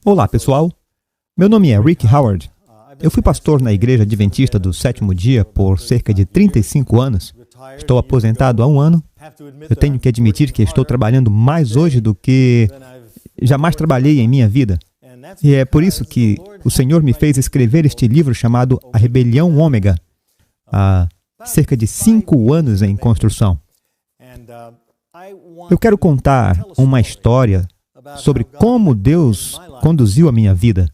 Olá, pessoal. Meu nome é Rick Howard. Eu fui pastor na Igreja Adventista do Sétimo Dia por cerca de 35 anos. Estou aposentado há um ano. Eu tenho que admitir que estou trabalhando mais hoje do que jamais trabalhei em minha vida. E é por isso que o Senhor me fez escrever este livro chamado A Rebelião Ômega, há cerca de 5 anos em construção. Eu quero contar uma história sobre como Deus conduziu a minha vida,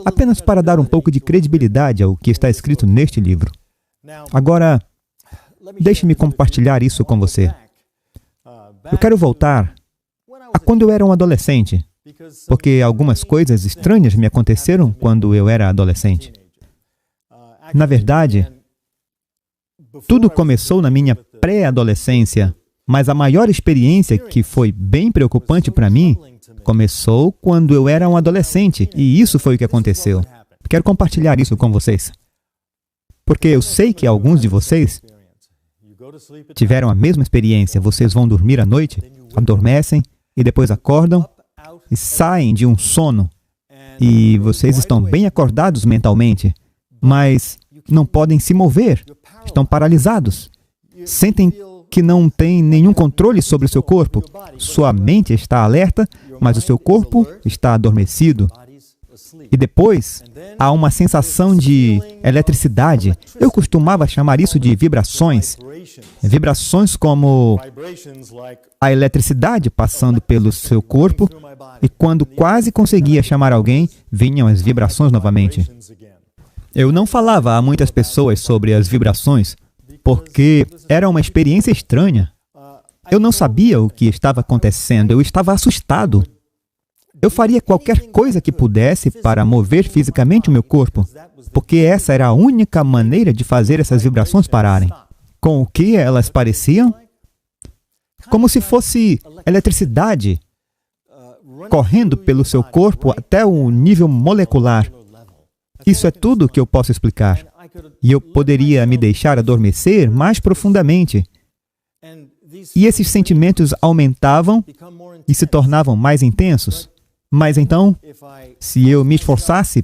apenas para dar um pouco de credibilidade ao que está escrito neste livro. Agora, deixe-me compartilhar isso com você. Eu quero voltar a quando eu era um adolescente, porque algumas coisas estranhas me aconteceram quando eu era adolescente. Na verdade, tudo começou na minha pré-adolescência, mas a maior experiência que foi bem preocupante para mim começou quando eu era um adolescente, e isso foi o que aconteceu. Quero compartilhar isso com vocês, porque eu sei que alguns de vocês tiveram a mesma experiência. Vocês vão dormir à noite, adormecem, e depois acordam e saem de um sono, e vocês estão bem acordados mentalmente, mas não podem se mover, estão paralisados, sentem que não tem nenhum controle sobre o seu corpo. Sua mente está alerta, mas o seu corpo está adormecido. E depois, há uma sensação de eletricidade. Eu costumava chamar isso de vibrações. Vibrações como a eletricidade passando pelo seu corpo, e quando quase conseguia chamar alguém, vinham as vibrações novamente. Eu não falava a muitas pessoas sobre as vibrações, porque era uma experiência estranha. Eu não sabia o que estava acontecendo, eu estava assustado. Eu faria qualquer coisa que pudesse para mover fisicamente o meu corpo, porque essa era a única maneira de fazer essas vibrações pararem. Com o que elas pareciam? Como se fosse eletricidade correndo pelo seu corpo até o nível molecular. Isso é tudo que eu posso explicar. E eu poderia me deixar adormecer mais profundamente. E esses sentimentos aumentavam e se tornavam mais intensos. Mas então, se eu me esforçasse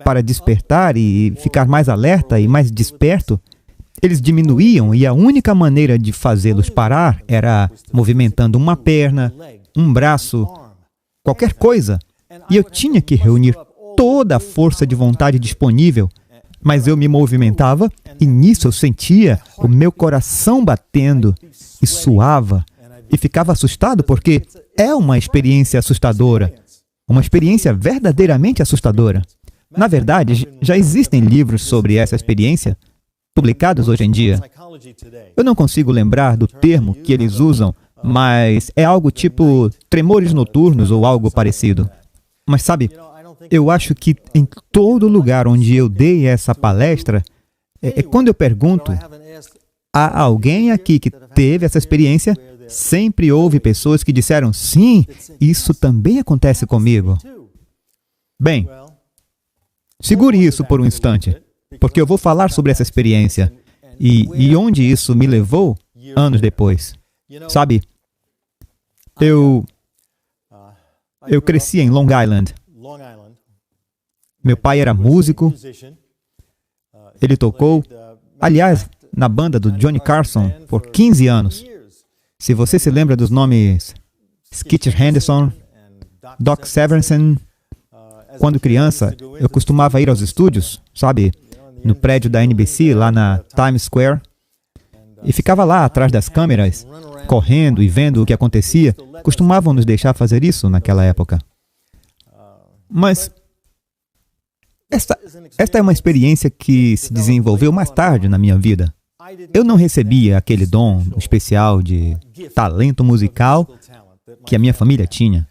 para despertar e ficar mais alerta e mais desperto, eles diminuíam, e a única maneira de fazê-los parar era movimentando uma perna, um braço, qualquer coisa. E eu tinha que reunir toda a força de vontade disponível, mas eu me movimentava e nisso eu sentia o meu coração batendo e suava e ficava assustado, porque é uma experiência assustadora, uma experiência verdadeiramente assustadora. Na verdade, já existem livros sobre essa experiência, publicados hoje em dia. Eu não consigo lembrar do termo que eles usam, mas é algo tipo tremores noturnos ou algo parecido. Mas sabe, eu acho que em todo lugar onde eu dei essa palestra, quando eu pergunto, há alguém aqui que teve essa experiência? Sempre houve pessoas que disseram, sim, isso também acontece comigo. Bem, segure isso por um instante, porque eu vou falar sobre essa experiência e onde isso me levou anos depois. Sabe, eu cresci em Long Island. Meu pai era músico. Ele tocou, aliás, na banda do Johnny Carson por 15 anos. Se você se lembra dos nomes Skeeter Henderson, Doc Severinsen, quando criança, eu costumava ir aos estúdios, sabe, no prédio da NBC, lá na Times Square, e ficava lá atrás das câmeras, correndo e vendo o que acontecia. Costumavam nos deixar fazer isso naquela época. Mas esta é uma experiência que se desenvolveu mais tarde na minha vida. Eu não recebia aquele dom especial de talento musical que a minha família tinha.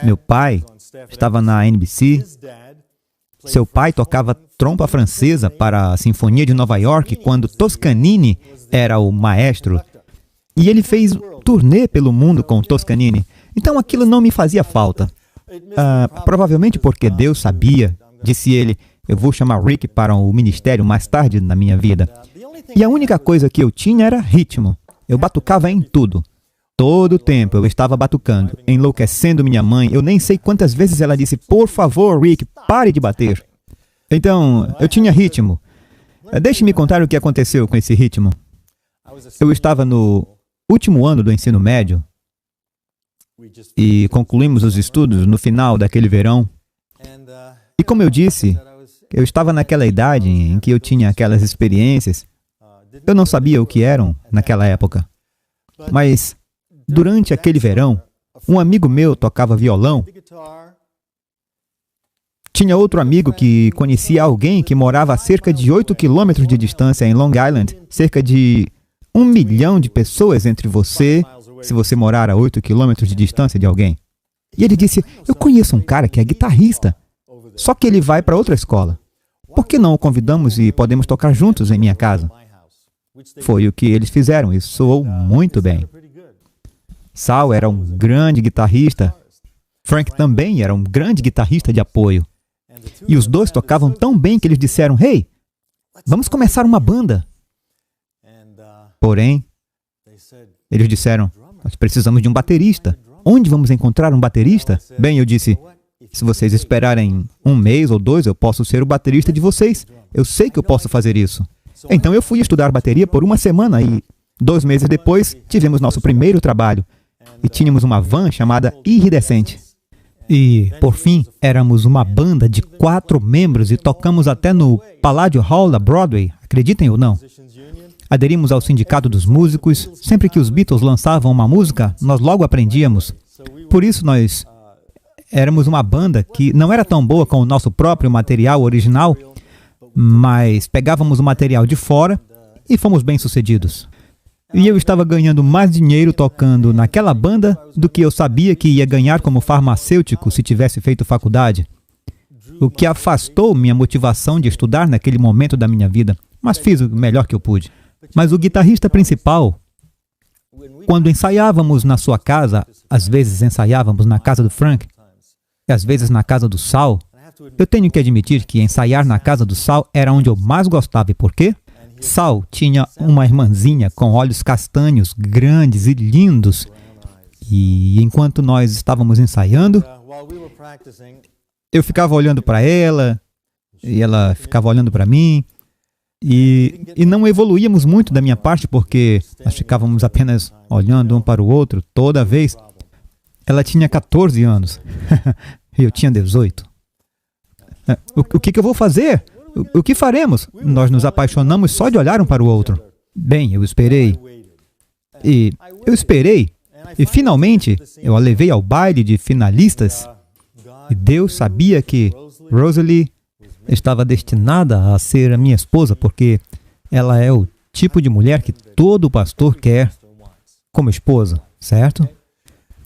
Meu pai estava na NBC. Seu pai tocava trompa francesa para a Sinfonia de Nova York quando Toscanini era o maestro. E ele fez turnê pelo mundo com Toscanini. Então aquilo não me fazia falta. Provavelmente porque Deus sabia, disse ele, eu vou chamar Rick para o ministério mais tarde na minha vida. E a única coisa que eu tinha era ritmo. Eu batucava em tudo. Todo o tempo eu estava batucando, enlouquecendo minha mãe. Eu nem sei quantas vezes ela disse, por favor, Rick, pare de bater. Então, eu tinha ritmo. Deixe-me contar o que aconteceu com esse ritmo. Eu estava no último ano do ensino médio e concluímos os estudos no final daquele verão. E como eu disse, eu estava naquela idade em que eu tinha aquelas experiências. Eu não sabia o que eram naquela época. Mas, durante aquele verão, um amigo meu tocava violão. Tinha outro amigo que conhecia alguém que morava a cerca de 8 quilômetros de distância em Long Island. Cerca de 1 milhão de pessoas entre você, se você morar a 8 quilômetros de distância de alguém. E ele disse, eu conheço um cara que é guitarrista, só que ele vai para outra escola. Por que não o convidamos e podemos tocar juntos em minha casa? Foi o que eles fizeram e soou muito bem. Sal era um grande guitarrista. Frank também era um grande guitarrista de apoio. E os dois tocavam tão bem que eles disseram, hey, vamos começar uma banda. Porém, eles disseram, nós precisamos de um baterista. Onde vamos encontrar um baterista? Bem, eu disse, se vocês esperarem 1 mês ou 2, eu posso ser o baterista de vocês. Eu sei que eu posso fazer isso. Então eu fui estudar bateria por 1 semana e 2 meses depois tivemos nosso primeiro trabalho. E tínhamos uma van chamada Iridescente. E, por fim, éramos uma banda de 4 membros e tocamos até no Palladio Hall da Broadway, acreditem ou não. Aderimos ao Sindicato dos Músicos. Sempre que os Beatles lançavam uma música, nós logo aprendíamos. Por isso, nós éramos uma banda que não era tão boa com o nosso próprio material original, mas pegávamos o material de fora e fomos bem-sucedidos. E eu estava ganhando mais dinheiro tocando naquela banda do que eu sabia que ia ganhar como farmacêutico se tivesse feito faculdade. O que afastou minha motivação de estudar naquele momento da minha vida, mas fiz o melhor que eu pude. Mas o guitarrista principal, quando ensaiávamos na sua casa, às vezes ensaiávamos na casa do Frank, e às vezes na casa do Sal, eu tenho que admitir que ensaiar na casa do Sal era onde eu mais gostava. E por quê? Sal tinha uma irmãzinha com olhos castanhos, grandes e lindos. E enquanto nós estávamos ensaiando, eu ficava olhando para ela, e ela ficava olhando para mim. E não evoluíamos muito da minha parte, porque nós ficávamos apenas olhando um para o outro toda vez. Ela tinha 14 anos e eu tinha 18. O que eu vou fazer? O que faremos? Nós nos apaixonamos só de olhar um para o outro. Bem, eu esperei. E finalmente eu a levei ao baile de finalistas. E Deus sabia que Rosalie estava destinada a ser a minha esposa, porque ela é o tipo de mulher que todo pastor quer como esposa, certo?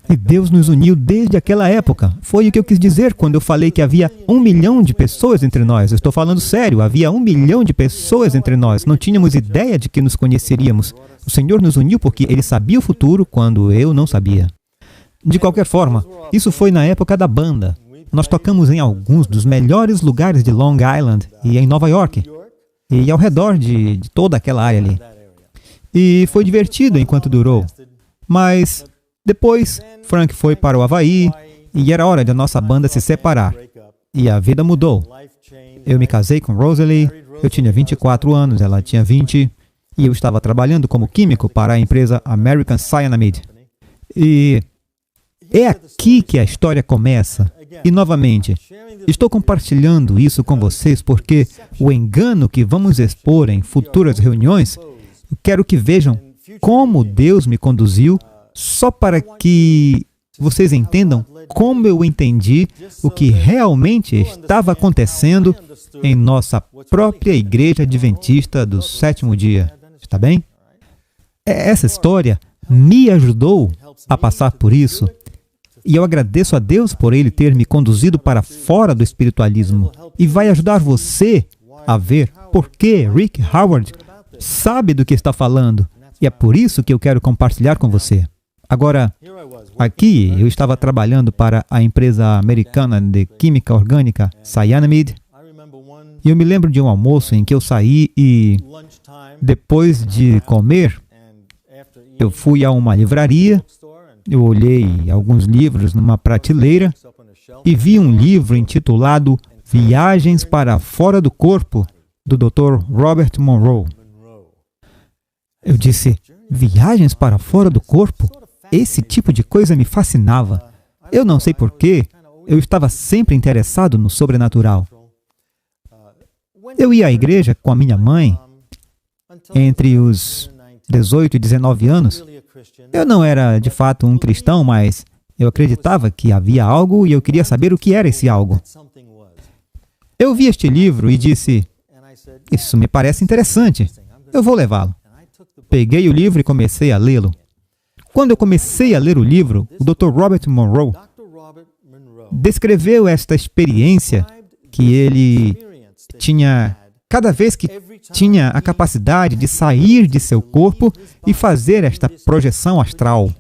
E Deus nos uniu desde aquela época. Foi o que eu quis dizer quando eu falei que havia 1 milhão de pessoas entre nós. Eu estou falando sério, havia 1 milhão de pessoas entre nós. Não tínhamos ideia de que nos conheceríamos. O Senhor nos uniu porque Ele sabia o futuro quando eu não sabia. De qualquer forma, isso foi na época da banda. Nós tocamos em alguns dos melhores lugares de Long Island e em Nova York. E ao redor de toda aquela área ali. E foi divertido enquanto durou. Mas depois, Frank foi para o Havaí e era hora de a nossa banda se separar. E a vida mudou. Eu me casei com Rosalie, eu tinha 24 anos, ela tinha 20, e eu estava trabalhando como químico para a empresa American Cyanamid. E é aqui que a história começa. E, novamente, estou compartilhando isso com vocês porque o engano que vamos expor em futuras reuniões, eu quero que vejam como Deus me conduziu, só para que vocês entendam como eu entendi o que realmente estava acontecendo em nossa própria Igreja Adventista do Sétimo Dia. Está bem? Essa história me ajudou a passar por isso. E eu agradeço a Deus por Ele ter me conduzido para fora do espiritualismo. E vai ajudar você a ver por que Rick Howard sabe do que está falando. E é por isso que eu quero compartilhar com você. Agora, aqui eu estava trabalhando para a empresa americana de química orgânica Cyanamid. E eu me lembro de um almoço em que eu saí e, depois de comer, eu fui a uma livraria eu olhei alguns livros numa prateleira e vi um livro intitulado Viagens para Fora do Corpo, do Dr. Robert Monroe. Eu disse, viagens para fora do corpo? Esse tipo de coisa me fascinava. Eu não sei porquê, eu estava sempre interessado no sobrenatural. Eu ia à igreja com a minha mãe entre os 18 e 19 anos. Eu não era, de fato, um cristão, mas eu acreditava que havia algo e eu queria saber o que era esse algo. Eu vi este livro e disse, isso me parece interessante, eu vou levá-lo. Peguei o livro e comecei a lê-lo. Quando eu comecei a ler o livro, o Dr. Robert Monroe descreveu esta experiência que ele tinha cada vez que tinha a capacidade de sair de seu corpo e fazer esta projeção astral.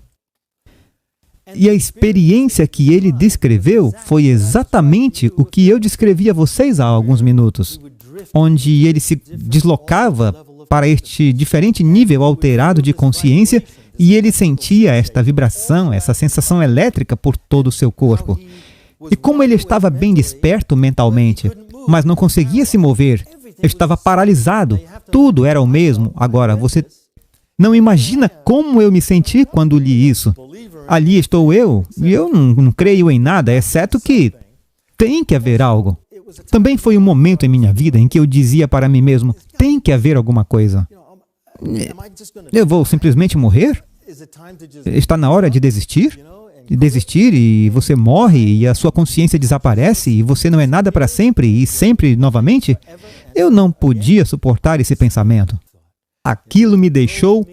E a experiência que ele descreveu foi exatamente o que eu descrevi a vocês há alguns minutos, onde ele se deslocava para este diferente nível alterado de consciência e ele sentia esta vibração, essa sensação elétrica por todo o seu corpo. E como ele estava bem desperto mentalmente, mas não conseguia se mover, estava paralisado, tudo era o mesmo. Agora, você não imagina como eu me senti quando li isso. Ali estou eu, e eu não creio em nada, exceto que tem que haver algo. Também foi um momento em minha vida em que eu dizia para mim mesmo, tem que haver alguma coisa. Eu vou simplesmente morrer? Está na hora de desistir? De desistir e você morre e a sua consciência desaparece e você não é nada para sempre e sempre novamente? Eu não podia suportar esse pensamento. Aquilo me deixou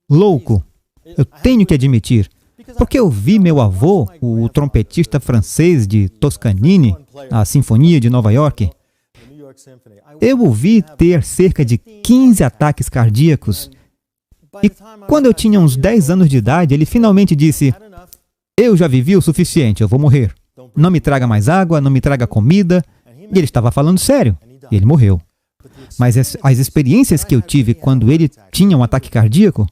louco. Eu tenho que admitir. Porque eu vi meu avô, o trompetista francês de Toscanini, a Sinfonia de Nova York. Eu o vi ter cerca de 15 ataques cardíacos. E quando eu tinha uns 10 anos de idade, ele finalmente disse, eu já vivi o suficiente, eu vou morrer. Não me traga mais água, não me traga comida. E ele estava falando sério. E ele morreu. Mas as experiências que eu tive quando ele tinha um ataque cardíaco,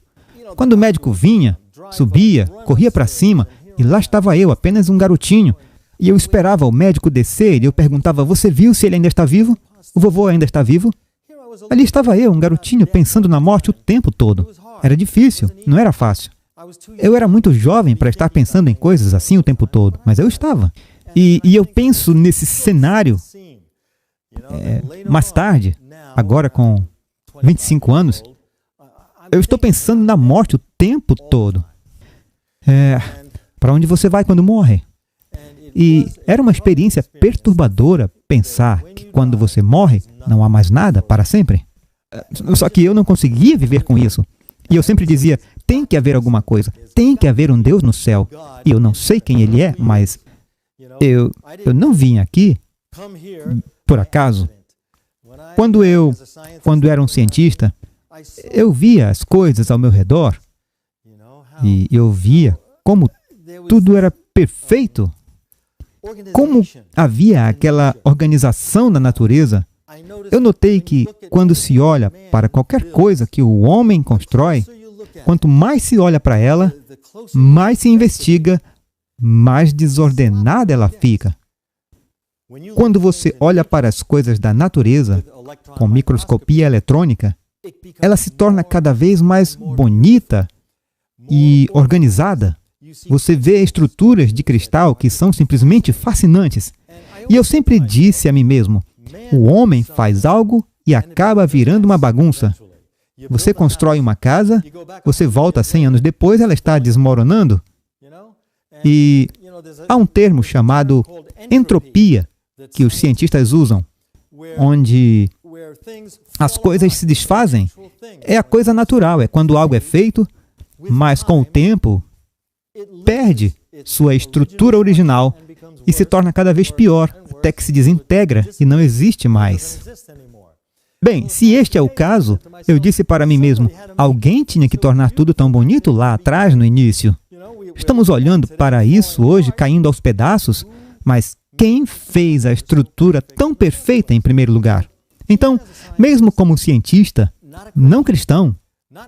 quando o médico vinha, subia, corria para cima, e lá estava eu, apenas um garotinho, e eu esperava o médico descer, e eu perguntava, você viu se ele ainda está vivo? O vovô ainda está vivo? Ali estava eu, um garotinho, pensando na morte o tempo todo. Era difícil, não era fácil. Eu era muito jovem para estar pensando em coisas assim o tempo todo, mas eu estava. E eu penso nesse cenário, mais tarde, agora com 25 anos, eu estou pensando na morte o tempo todo. Para onde você vai quando morre? E era uma experiência perturbadora pensar que quando você morre, não há mais nada para sempre. Só que eu não conseguia viver com isso. E eu sempre dizia, tem que haver alguma coisa, tem que haver um Deus no céu. E eu não sei quem Ele é, mas eu não vim aqui por acaso. Quando era um cientista, eu via as coisas ao meu redor e eu via como tudo era perfeito, como havia aquela organização na natureza. Eu notei que quando se olha para qualquer coisa que o homem constrói, quanto mais se olha para ela, mais se investiga, mais desordenada ela fica. Quando você olha para as coisas da natureza, com microscopia eletrônica, ela se torna cada vez mais bonita e organizada. Você vê estruturas de cristal que são simplesmente fascinantes. E eu sempre disse a mim mesmo, o homem faz algo e acaba virando uma bagunça. Você constrói uma casa, você volta 100 anos depois, ela está desmoronando. E há um termo chamado entropia, que os cientistas usam, onde as coisas se desfazem. É a coisa natural, é quando algo é feito, mas com o tempo perde sua estrutura original e se torna cada vez pior, até que se desintegra e não existe mais. Bem, se este é o caso, eu disse para mim mesmo, alguém tinha que tornar tudo tão bonito lá atrás, no início. Estamos olhando para isso hoje, caindo aos pedaços, mas quem fez a estrutura tão perfeita em primeiro lugar? Então, mesmo como cientista, não cristão,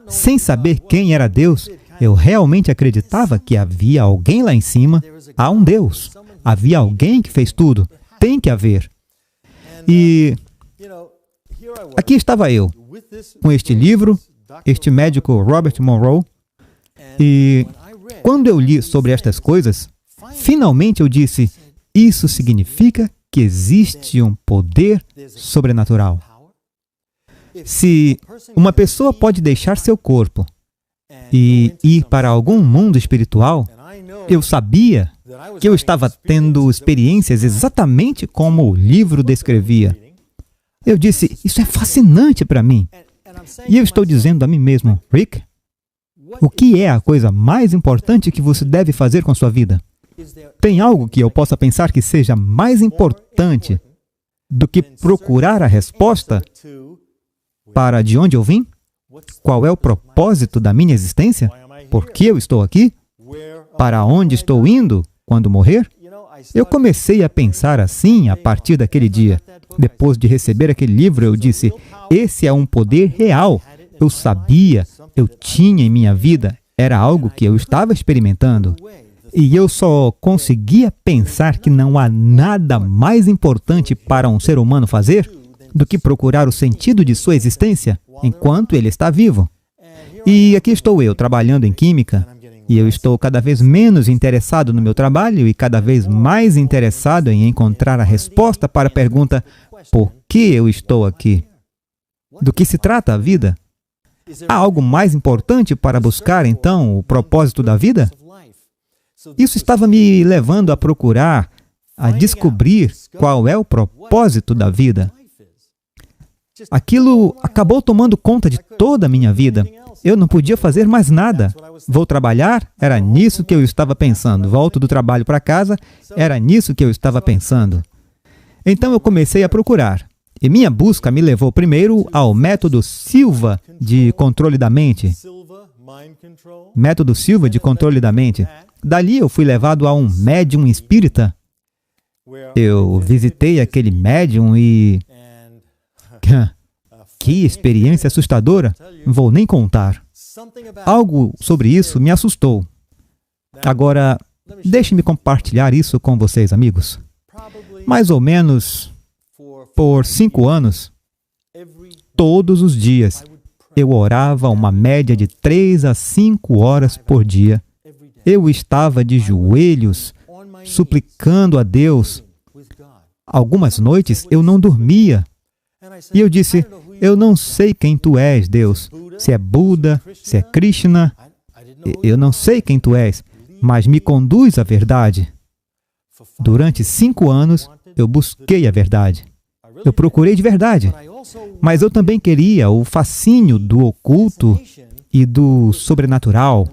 sem saber quem era Deus, Eu realmente acreditava que havia alguém lá em cima, há um Deus, havia alguém que fez tudo, tem que haver. E aqui estava eu, com este livro, este médico Robert Monroe, e quando eu li sobre estas coisas, finalmente eu disse, isso significa que existe um poder sobrenatural. Se uma pessoa pode deixar seu corpo e ir para algum mundo espiritual, eu sabia que eu estava tendo experiências exatamente como o livro descrevia. Eu disse, isso é fascinante para mim. E eu estou dizendo a mim mesmo, Rick, o que é a coisa mais importante que você deve fazer com sua vida? Tem algo que eu possa pensar que seja mais importante do que procurar a resposta para de onde eu vim? Qual é o propósito da minha existência? Por que eu estou aqui? Para onde estou indo quando morrer? Eu comecei a pensar assim a partir daquele dia. Depois de receber aquele livro, eu disse, esse é um poder real. Eu sabia, eu tinha em minha vida, era algo que eu estava experimentando. E eu só conseguia pensar que não há nada mais importante para um ser humano fazer do que procurar o sentido de sua existência enquanto ele está vivo. E aqui estou eu, trabalhando em química, e eu estou cada vez menos interessado no meu trabalho e cada vez mais interessado em encontrar a resposta para a pergunta, por que eu estou aqui? Do que se trata a vida? Há algo mais importante para buscar, então, o propósito da vida? Isso estava me levando a procurar, a descobrir qual é o propósito da vida. Aquilo acabou tomando conta de toda a minha vida. Eu não podia fazer mais nada. Vou trabalhar? Era nisso que eu estava pensando. Volto do trabalho para casa? Era nisso que eu estava pensando. Então eu comecei a procurar. E minha busca me levou primeiro ao método Silva de controle da mente. Método Silva de controle da mente. Dali eu fui levado a um médium espírita. Eu visitei aquele médium e... Que experiência assustadora! Não vou nem contar. Algo sobre isso me assustou. Agora, deixe-me compartilhar isso com vocês, amigos. Mais ou menos por 5 anos, todos os dias, eu orava uma média de 3 a 5 horas por dia. Eu estava de joelhos, suplicando a Deus. Algumas noites eu não dormia. E eu disse, eu não sei quem tu és, Deus. Se é Buda, se é Krishna, eu não sei quem tu és, mas me conduz à verdade. Durante 5 anos, eu busquei a verdade. Eu procurei de verdade. Mas eu também queria o fascínio do oculto e do sobrenatural.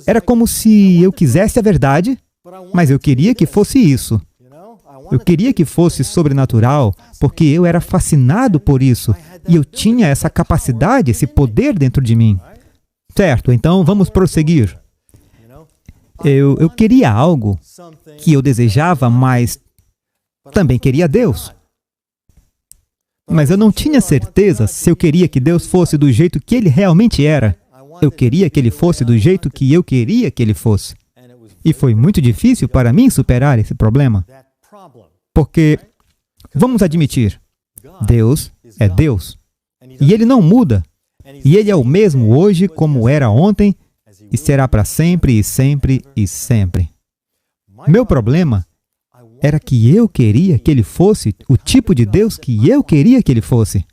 Era como se eu quisesse a verdade, mas eu queria que fosse isso. Eu queria que fosse sobrenatural, porque eu era fascinado por isso, e eu tinha essa capacidade, esse poder dentro de mim. Certo, então vamos prosseguir. Eu queria algo que eu desejava, mas também queria Deus. Mas eu não tinha certeza se eu queria que Deus fosse do jeito que Ele realmente era. Eu queria que Ele fosse do jeito que eu queria que Ele fosse. E foi muito difícil para mim superar esse problema. Porque, vamos admitir, Deus é Deus. E Ele não muda. E Ele é o mesmo hoje como era ontem e será para sempre e sempre e sempre. Meu problema era que eu queria que Ele fosse o tipo de Deus que eu queria que Ele fosse.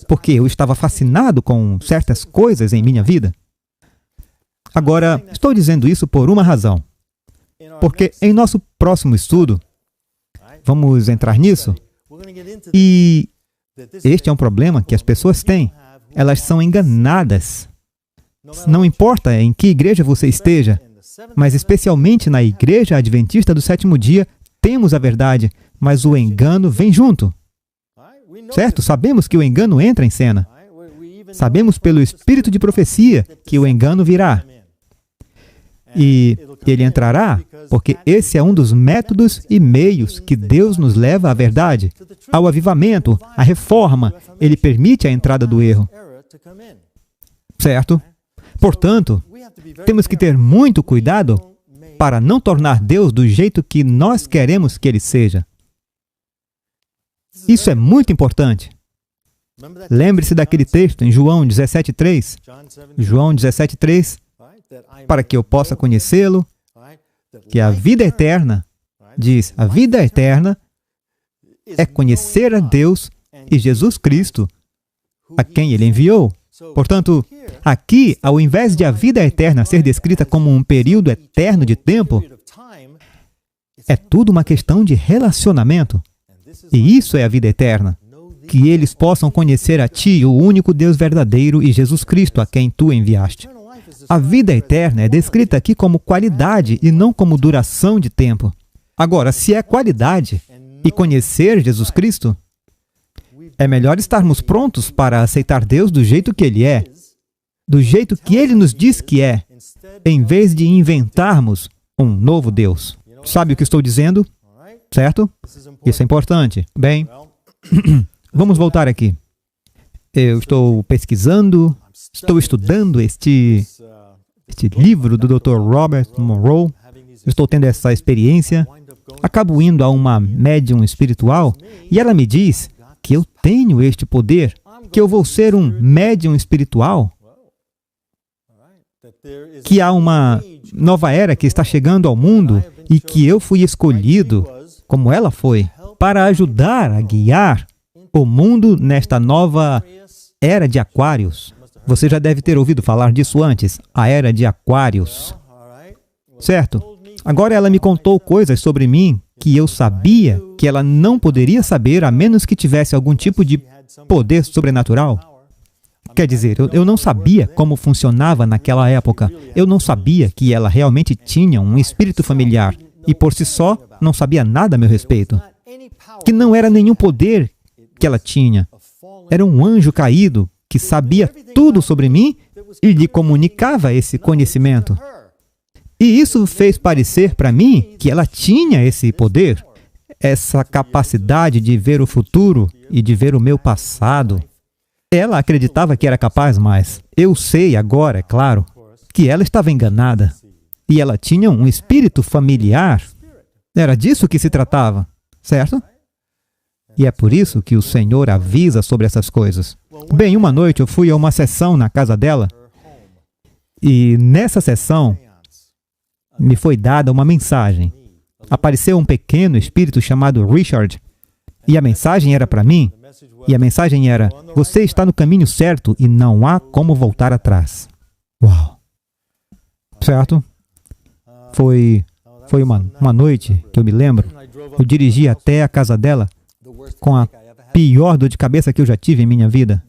Porque eu estava fascinado com certas coisas em minha vida. Agora, estou dizendo isso por uma razão. Porque em nosso próximo estudo, vamos entrar nisso, e este é um problema que as pessoas têm. Elas são enganadas. Não importa em que igreja você esteja, mas especialmente na Igreja Adventista do Sétimo Dia, temos a verdade, mas o engano vem junto. Certo? Sabemos que o engano entra em cena. Sabemos pelo espírito de profecia que o engano virá. E ele entrará porque esse é um dos métodos e meios que Deus nos leva à verdade, ao avivamento, à reforma. Ele permite a entrada do erro. Certo? Portanto, temos que ter muito cuidado para não tornar Deus do jeito que nós queremos que Ele seja. Isso é muito importante. Lembre-se daquele texto em João 17:3. João 17:3, para que eu possa conhecê-lo, que a vida eterna, diz, a vida eterna é conhecer a Deus e Jesus Cristo, a quem Ele enviou. Portanto, aqui, ao invés de a vida eterna ser descrita como um período eterno de tempo, é tudo uma questão de relacionamento. E isso é a vida eterna. Que eles possam conhecer a Ti, o único Deus verdadeiro, e Jesus Cristo, a quem Tu enviaste. A vida eterna é descrita aqui como qualidade e não como duração de tempo. Agora, se é qualidade e conhecer Jesus Cristo, é melhor estarmos prontos para aceitar Deus do jeito que Ele é, do jeito que Ele nos diz que é, em vez de inventarmos um novo Deus. Sabe o que estou dizendo? Certo? Isso é importante. Bem, vamos voltar aqui. Eu estou pesquisando, estou estudando este livro do Dr. Robert Monroe. Estou tendo essa experiência. Acabo indo a uma médium espiritual e ela me diz que eu tenho este poder, que eu vou ser um médium espiritual, que há uma nova era que está chegando ao mundo e que eu fui escolhido, como ela foi, para ajudar a guiar o mundo nesta nova era de Aquários. Você já deve ter ouvido falar disso antes, a era de Aquários. Certo? Agora ela me contou coisas sobre mim que eu sabia que ela não poderia saber a menos que tivesse algum tipo de poder sobrenatural. Quer dizer, eu não sabia como funcionava naquela época. Eu não sabia que ela realmente tinha um espírito familiar e, por si só, não sabia nada a meu respeito. Que não era nenhum poder que ela tinha. Era um anjo caído que sabia tudo sobre mim e lhe comunicava esse conhecimento. E isso fez parecer para mim que ela tinha esse poder, essa capacidade de ver o futuro e de ver o meu passado. Ela acreditava que era capaz, mas eu sei agora, é claro, que ela estava enganada. E ela tinha um espírito familiar. Era disso que se tratava, certo? E é por isso que o Senhor avisa sobre essas coisas. Bem, uma noite eu fui a uma sessão na casa dela e nessa sessão me foi dada uma mensagem. Apareceu um pequeno espírito chamado Richard e a mensagem era para mim. E a mensagem era: você está no caminho certo e não há como voltar atrás. Uau! Certo? Foi uma noite que eu me lembro. Eu dirigi até a casa dela com a pior dor de cabeça que eu já tive em minha vida.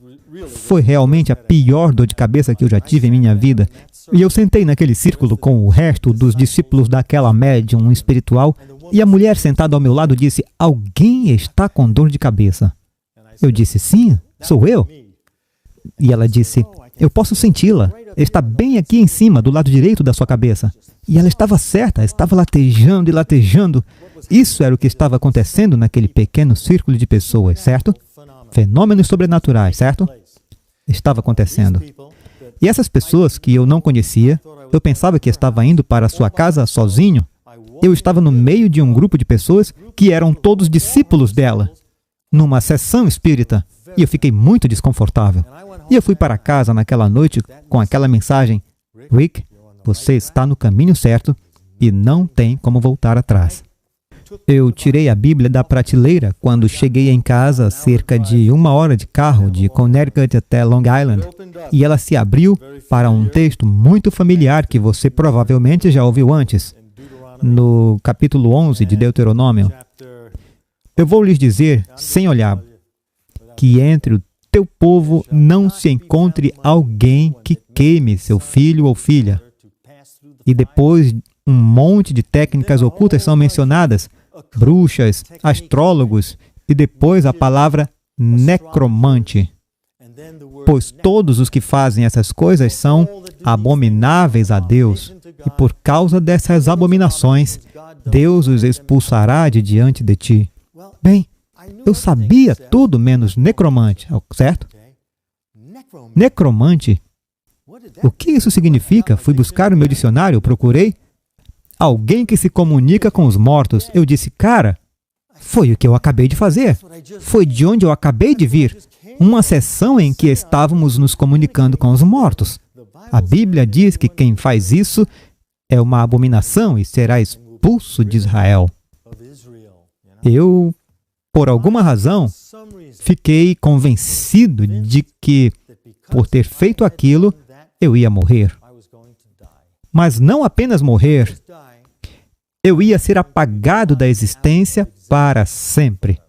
Foi realmente a pior dor de cabeça que eu já tive em minha vida. E eu sentei naquele círculo com o resto dos discípulos daquela médium espiritual e a mulher sentada ao meu lado disse: alguém está com dor de cabeça. Eu disse: sim, sou eu. E ela disse: eu posso senti-la. Está bem aqui em cima, do lado direito da sua cabeça. E ela estava certa, estava latejando e latejando. Isso era o que estava acontecendo naquele pequeno círculo de pessoas, certo? Fenômenos sobrenaturais, certo? Estava acontecendo. E essas pessoas que eu não conhecia, eu pensava que estava indo para a sua casa sozinho. Eu estava no meio de um grupo de pessoas que eram todos discípulos dela, numa sessão espírita, e eu fiquei muito desconfortável. E eu fui para casa naquela noite com aquela mensagem: Rick, você está no caminho certo e não tem como voltar atrás. Eu tirei a Bíblia da prateleira quando cheguei em casa, cerca de 1 hora de carro de Connecticut até Long Island, e ela se abriu para um texto muito familiar que você provavelmente já ouviu antes, no capítulo 11 de Deuteronômio. Eu vou lhes dizer, sem olhar, que entre o teu povo não se encontre alguém que queime seu filho ou filha. E depois um monte de técnicas ocultas são mencionadas, bruxas, astrólogos, e depois a palavra necromante. Pois todos os que fazem essas coisas são abomináveis a Deus, e por causa dessas abominações, Deus os expulsará de diante de ti. Bem, eu sabia tudo menos necromante, certo? Necromante O que isso significa? Fui buscar no meu dicionário, procurei. Alguém que se comunica com os mortos. Eu disse, cara, foi o que eu acabei de fazer. Foi de onde eu acabei de vir. Uma sessão em que estávamos nos comunicando com os mortos. A Bíblia diz que quem faz isso é uma abominação e será expulso de Israel. Eu, por alguma razão, fiquei convencido de que, por ter feito aquilo, eu ia morrer. Mas não apenas morrer, eu ia ser apagado da existência para sempre.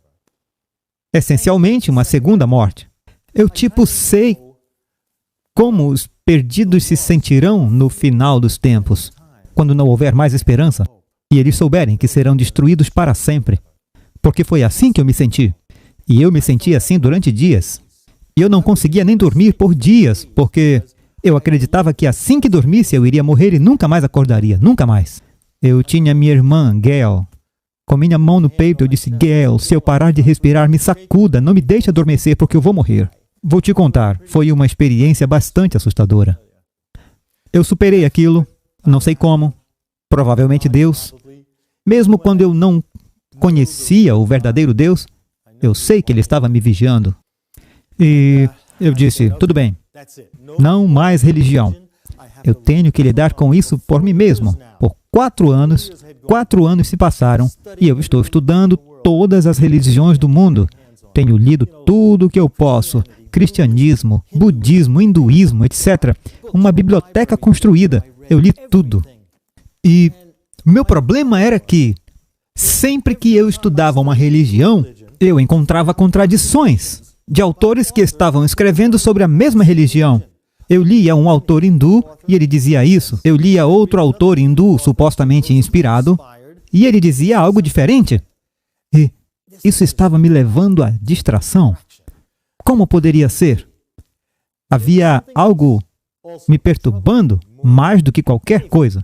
Essencialmente, uma segunda morte. Eu sei como os perdidos se sentirão no final dos tempos, quando não houver mais esperança, e eles souberem que serão destruídos para sempre. Porque foi assim que eu me senti. E eu me senti assim durante dias. E eu não conseguia nem dormir por dias, porque eu acreditava que assim que dormisse eu iria morrer e nunca mais acordaria, nunca mais. Eu tinha minha irmã, Gail. Com minha mão no peito, eu disse, Gail, se eu parar de respirar, me sacuda, não me deixe adormecer, porque eu vou morrer. Vou te contar, foi uma experiência bastante assustadora. Eu superei aquilo, não sei como, provavelmente Deus. Mesmo quando eu não conhecia o verdadeiro Deus, eu sei que Ele estava me vigiando. E eu disse, tudo bem, não mais religião. Eu tenho que lidar com isso por mim mesmo. Por 4 anos se passaram e eu estou estudando todas as religiões do mundo. Tenho lido tudo o que eu posso. Cristianismo, budismo, hinduísmo, etc. Uma biblioteca construída. Eu li tudo. E meu problema era que, sempre que eu estudava uma religião, eu encontrava contradições de autores que estavam escrevendo sobre a mesma religião. Eu lia um autor hindu e ele dizia isso. Eu lia outro autor hindu supostamente inspirado e ele dizia algo diferente. E isso estava me levando à distração. Como poderia ser? Havia algo me perturbando mais do que qualquer coisa.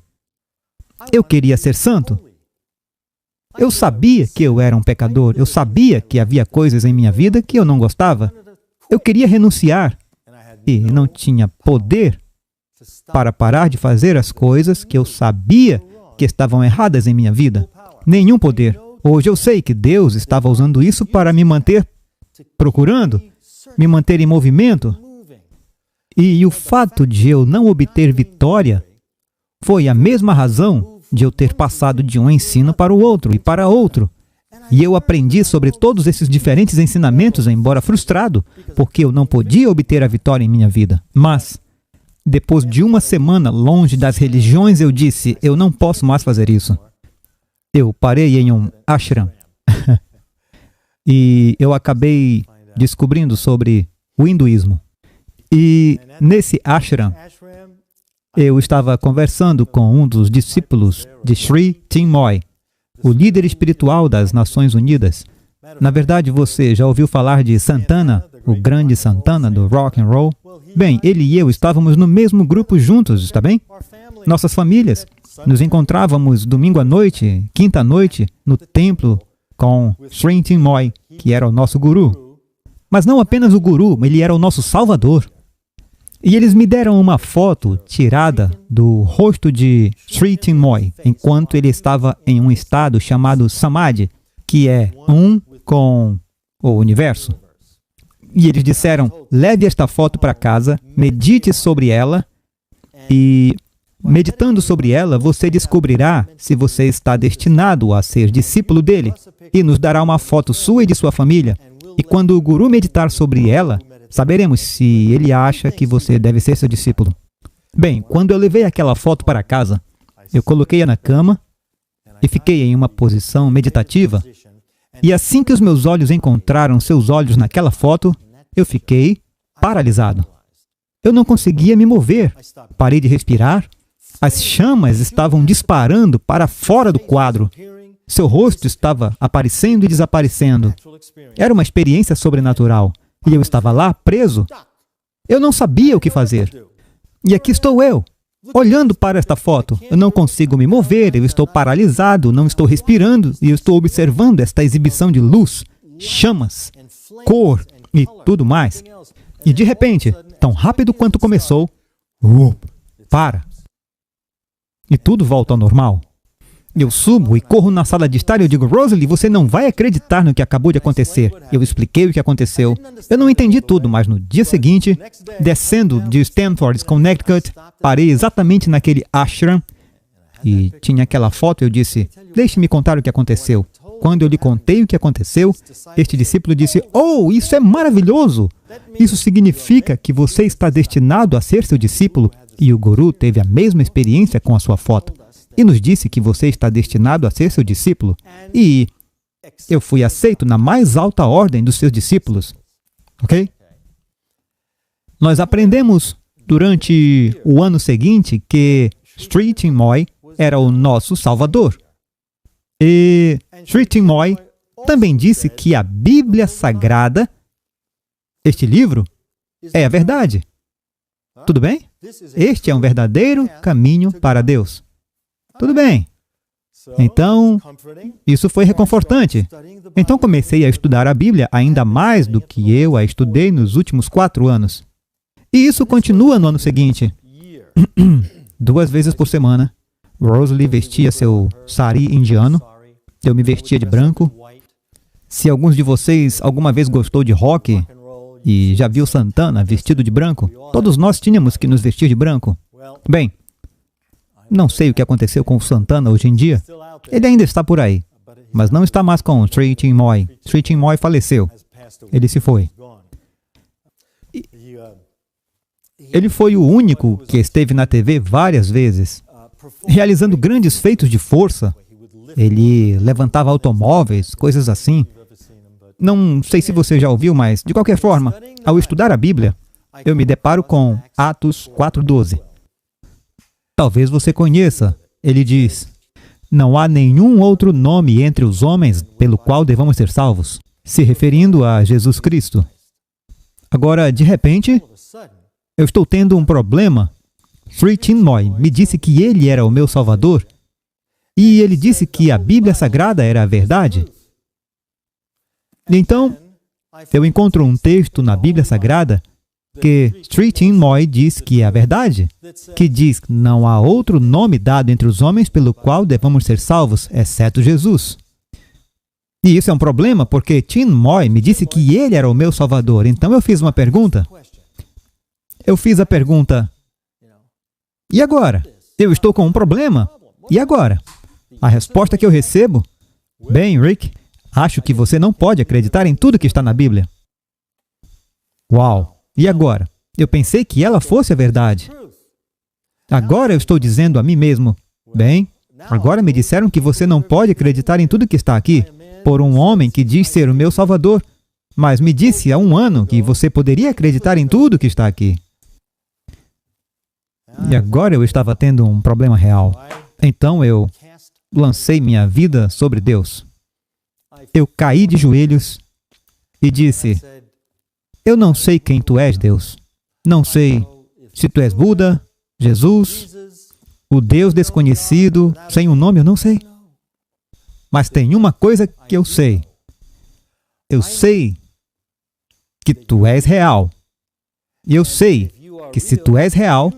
Eu queria ser santo. Eu sabia que eu era um pecador. Eu sabia que havia coisas em minha vida que eu não gostava. Eu queria renunciar. E não tinha poder para parar de fazer as coisas que eu sabia que estavam erradas em minha vida. Nenhum poder. Hoje eu sei que Deus estava usando isso para me manter procurando, me manter em movimento. E o fato de eu não obter vitória foi a mesma razão de eu ter passado de um ensino para o outro e para outro. E eu aprendi sobre todos esses diferentes ensinamentos, embora frustrado, porque eu não podia obter a vitória em minha vida. Mas, depois de uma semana longe das religiões, eu disse, eu não posso mais fazer isso. Eu parei em um ashram. E eu acabei descobrindo sobre o hinduísmo. E nesse ashram, eu estava conversando com um dos discípulos de Sri Chinmoy, o líder espiritual das Nações Unidas. Na verdade, você já ouviu falar de Santana, o grande Santana do rock and roll? Bem, ele e eu estávamos no mesmo grupo juntos, está bem? Nossas famílias. Nos encontrávamos domingo à noite, quinta à noite, no templo com Sri Chinmoy, que era o nosso guru. Mas não apenas o guru, ele era o nosso salvador. E eles me deram uma foto tirada do rosto de Sri Chinmoy, enquanto ele estava em um estado chamado Samadhi, que é um com o universo. E eles disseram, leve esta foto para casa, medite sobre ela e, meditando sobre ela, você descobrirá se você está destinado a ser discípulo dele e nos dará uma foto sua e de sua família. E quando o guru meditar sobre ela, saberemos se ele acha que você deve ser seu discípulo. Bem, quando eu levei aquela foto para casa, eu coloquei-a na cama e fiquei em uma posição meditativa. E assim que os meus olhos encontraram seus olhos naquela foto, eu fiquei paralisado. Eu não conseguia me mover. Parei de respirar. As chamas estavam disparando para fora do quadro. Seu rosto estava aparecendo e desaparecendo. Era uma experiência sobrenatural. E eu estava lá, preso. Eu não sabia o que fazer. E aqui estou eu, olhando para esta foto. Eu não consigo me mover, eu estou paralisado, não estou respirando, e eu estou observando esta exibição de luz, chamas, cor e tudo mais. E de repente, tão rápido quanto começou, Para. E tudo volta ao normal. Eu subo e corro na sala de estar e eu digo, Rosalie, você não vai acreditar no que acabou de acontecer. Eu expliquei o que aconteceu. Eu não entendi tudo, mas no dia seguinte, descendo de Stamford, Connecticut, parei exatamente naquele ashram e tinha aquela foto e eu disse, deixe-me contar o que aconteceu. Quando eu lhe contei o que aconteceu, este discípulo disse, oh, isso é maravilhoso! Isso significa que você está destinado a ser seu discípulo e o guru teve a mesma experiência com a sua foto. E nos disse que você está destinado a ser seu discípulo. E eu fui aceito na mais alta ordem dos seus discípulos. Ok? Nós aprendemos durante o ano seguinte que Sri Chinmoy era o nosso Salvador. E Sri Chinmoy também disse que a Bíblia Sagrada, este livro, é a verdade. Tudo bem? Este é um verdadeiro caminho para Deus. Tudo bem. Então, isso foi reconfortante. Então comecei a estudar a Bíblia ainda mais do que eu a estudei nos últimos 4 anos. E isso continua no ano seguinte. 2 vezes por semana, Rosalie vestia seu sari indiano. Eu me vestia de branco. Se alguns de vocês alguma vez gostou de rock e já viu Santana vestido de branco, todos nós tínhamos que nos vestir de branco. Bem, não sei o que aconteceu com o Santana hoje em dia. Ele ainda está por aí, mas não está mais com Sri Chinmoy. Sri Chinmoy faleceu. Ele se foi. Ele foi o único que esteve na TV várias vezes, realizando grandes feitos de força. Ele levantava automóveis, coisas assim. Não sei se você já ouviu, mas, de qualquer forma, ao estudar a Bíblia, eu me deparo com Atos 4:12. Talvez você conheça. Ele diz, não há nenhum outro nome entre os homens pelo qual devamos ser salvos, se referindo a Jesus Cristo. Agora, de repente, eu estou tendo um problema. Sri Chinmoy me disse que ele era o meu Salvador e ele disse que a Bíblia Sagrada era a verdade. Então, eu encontro um texto na Bíblia Sagrada que Sri Chinmoy diz que é a verdade, que diz que não há outro nome dado entre os homens pelo qual devamos ser salvos, exceto Jesus. E isso é um problema, porque Chinmoy me disse que ele era o meu Salvador. Então eu fiz uma pergunta. Eu fiz a pergunta, e agora? Eu estou com um problema. E agora? A resposta que eu recebo, bem, Rick, acho que você não pode acreditar em tudo que está na Bíblia. Uau! E agora? Eu pensei que ela fosse a verdade. Agora eu estou dizendo a mim mesmo, bem, agora me disseram que você não pode acreditar em tudo que está aqui, por um homem que diz ser o meu Salvador, mas me disse há 1 ano que você poderia acreditar em tudo que está aqui. E agora eu estava tendo um problema real. Então eu lancei minha vida sobre Deus. Eu caí de joelhos e disse, eu não sei quem tu és, Deus. Não sei se tu és Buda, Jesus, o Deus desconhecido, sem um nome, eu não sei. Mas tem uma coisa que eu sei. Eu sei que tu és real. E eu sei que se tu és real,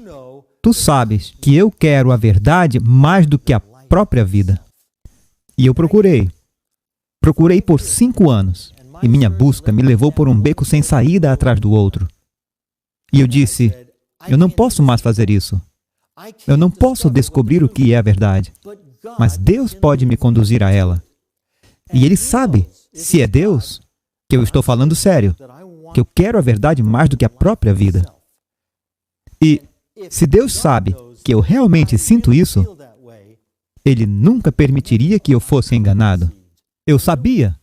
tu sabes que eu quero a verdade mais do que a própria vida. E eu procurei. Procurei por 5 anos. E minha busca me levou por um beco sem saída atrás do outro. E eu disse, eu não posso mais fazer isso. Eu não posso descobrir o que é a verdade. Mas Deus pode me conduzir a ela. E Ele sabe, se é Deus, que eu estou falando sério, que eu quero a verdade mais do que a própria vida. E se Deus sabe que eu realmente sinto isso, Ele nunca permitiria que eu fosse enganado. Eu sabia.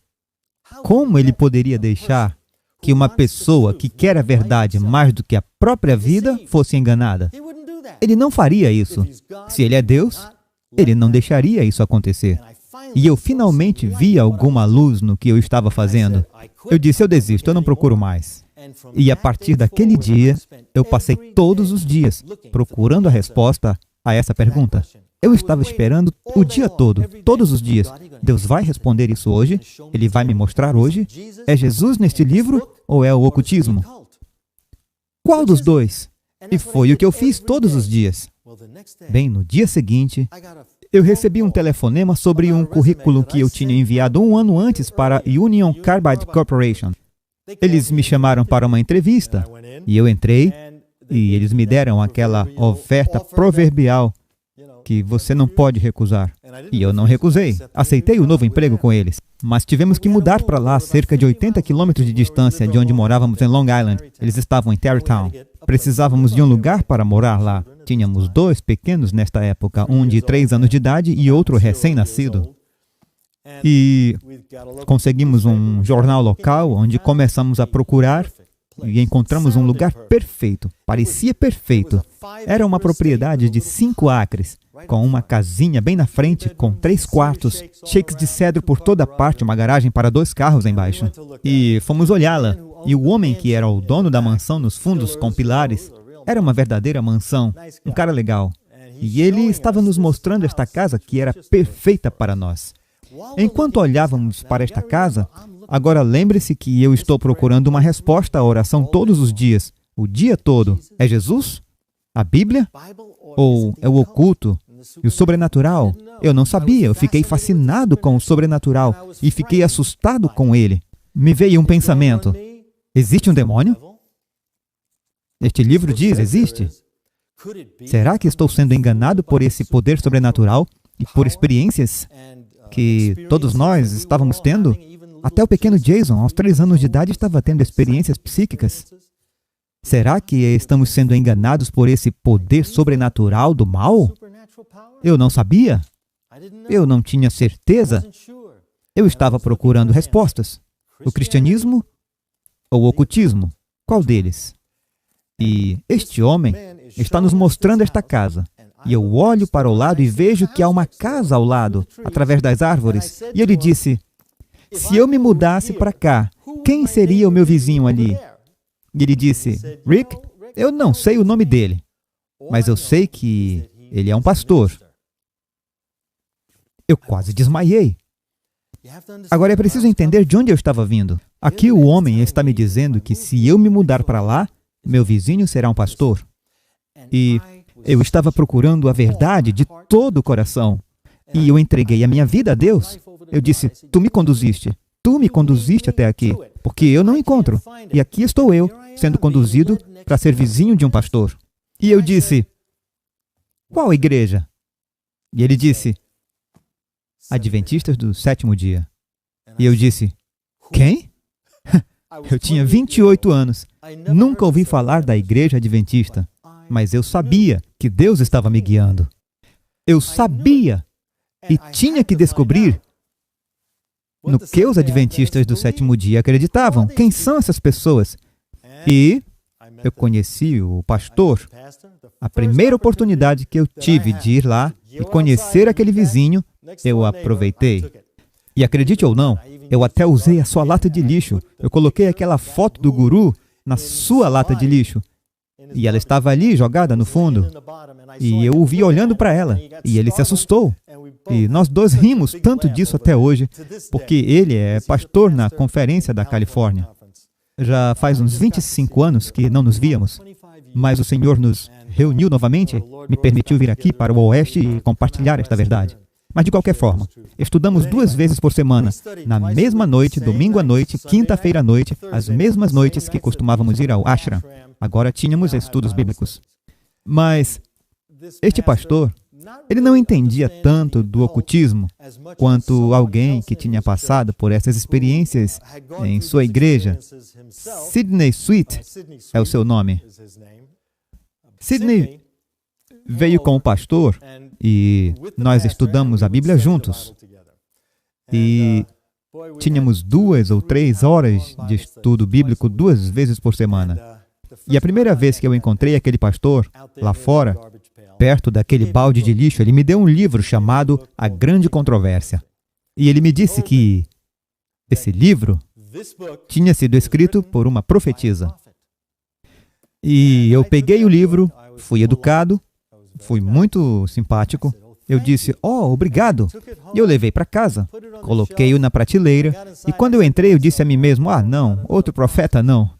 Como Ele poderia deixar que uma pessoa que quer a verdade mais do que a própria vida fosse enganada? Ele não faria isso. Se Ele é Deus, Ele não deixaria isso acontecer. E eu finalmente vi alguma luz no que eu estava fazendo. Eu disse, eu desisto, eu não procuro mais. E a partir daquele dia, eu passei todos os dias procurando a resposta a essa pergunta. Eu estava esperando o dia todo, todos os dias. Deus vai responder isso hoje? Ele vai me mostrar hoje? É Jesus neste livro ou é o ocultismo? Qual dos dois? E foi o que eu fiz todos os dias. Bem, no dia seguinte, eu recebi um telefonema sobre um currículo que eu tinha enviado um ano antes para a Union Carbide Corporation. Eles me chamaram para uma entrevista, e eu entrei, e eles me deram aquela oferta proverbial que você não pode recusar. E eu não recusei. Aceitei o novo emprego com eles. Mas tivemos que mudar para lá, cerca de 80 quilômetros de distância de onde morávamos em Long Island. Eles estavam em Tarrytown. Precisávamos de um lugar para morar lá. Tínhamos 2 pequenos nesta época, um de 3 anos de idade e outro recém-nascido. E conseguimos um jornal local onde começamos a procurar e encontramos um lugar perfeito. Parecia perfeito. Era uma propriedade de 5 acres, com uma casinha bem na frente, com 3 quartos, shakes de cedro por toda parte, uma garagem para 2 carros embaixo. E fomos olhá-la. E o homem que era o dono da mansão nos fundos com pilares, era uma verdadeira mansão, um cara legal. E ele estava nos mostrando esta casa que era perfeita para nós. Enquanto olhávamos para esta casa, agora lembre-se que eu estou procurando uma resposta à oração todos os dias, o dia todo. É Jesus? A Bíblia? Ou é o oculto? E o sobrenatural? Eu não sabia, eu fiquei fascinado com o sobrenatural e fiquei assustado com ele. Me veio um pensamento: existe um demônio? Este livro diz, existe? Será que estou sendo enganado por esse poder sobrenatural e por experiências que todos nós estávamos tendo? Até o pequeno Jason, aos 3 anos de idade, estava tendo experiências psíquicas. Será que estamos sendo enganados por esse poder sobrenatural do mal? Eu não sabia. Eu não tinha certeza. Eu estava procurando respostas. O cristianismo ou o ocultismo? Qual deles? E este homem está nos mostrando esta casa. E eu olho para o lado e vejo que há uma casa ao lado, através das árvores. E ele disse: se eu me mudasse para cá, quem seria o meu vizinho ali? E ele disse: Rick, eu não sei o nome dele, mas eu sei que ele é um pastor. Eu quase desmaiei. Agora é preciso entender de onde eu estava vindo. Aqui o homem está me dizendo que se eu me mudar para lá, meu vizinho será um pastor. E eu estava procurando a verdade de todo o coração. E eu entreguei a minha vida a Deus. Eu disse: tu me conduziste até aqui, porque eu não encontro. E aqui estou eu, sendo conduzido para ser vizinho de um pastor. E eu disse: qual igreja? E ele disse: Adventistas do 7º dia. E eu disse: quem? Eu tinha 28 anos. Nunca ouvi falar da igreja adventista, mas eu sabia que Deus estava me guiando. Eu sabia e tinha que descobrir no que os adventistas do 7º dia acreditavam. Quem são essas pessoas? E eu conheci o pastor. A primeira oportunidade que eu tive de ir lá e conhecer aquele vizinho, eu aproveitei. E acredite ou não, eu até usei a sua lata de lixo. Eu coloquei aquela foto do guru na sua lata de lixo. E ela estava ali, jogada no fundo. E eu o vi olhando para ela. E ele se assustou. E nós 2 rimos tanto disso até hoje, porque ele é pastor na Conferência da Califórnia. Já faz uns 25 anos que não nos víamos, mas o Senhor nos reuniu novamente, me permitiu vir aqui para o Oeste e compartilhar esta verdade. Mas de qualquer forma, estudamos 2 vezes por semana, na mesma noite, domingo à noite, quinta-feira à noite, as mesmas noites que costumávamos ir ao ashram. Agora tínhamos estudos bíblicos. Mas este pastor, ele não entendia tanto do ocultismo quanto alguém que tinha passado por essas experiências em sua igreja. Sidney Sweet é o seu nome. Sidney veio com o pastor e nós estudamos a Bíblia juntos. E tínhamos 2 ou 3 horas de estudo bíblico 2 vezes por semana. E a primeira vez que eu encontrei aquele pastor lá fora, perto daquele balde de lixo, ele me deu um livro chamado A Grande Controvérsia. E ele me disse que esse livro tinha sido escrito por uma profetisa. E eu peguei o livro, fui educado, fui muito simpático. Eu disse: oh, obrigado. E eu levei para casa, coloquei-o na prateleira. E quando eu entrei, eu disse a mim mesmo: ah, não, outro profeta não.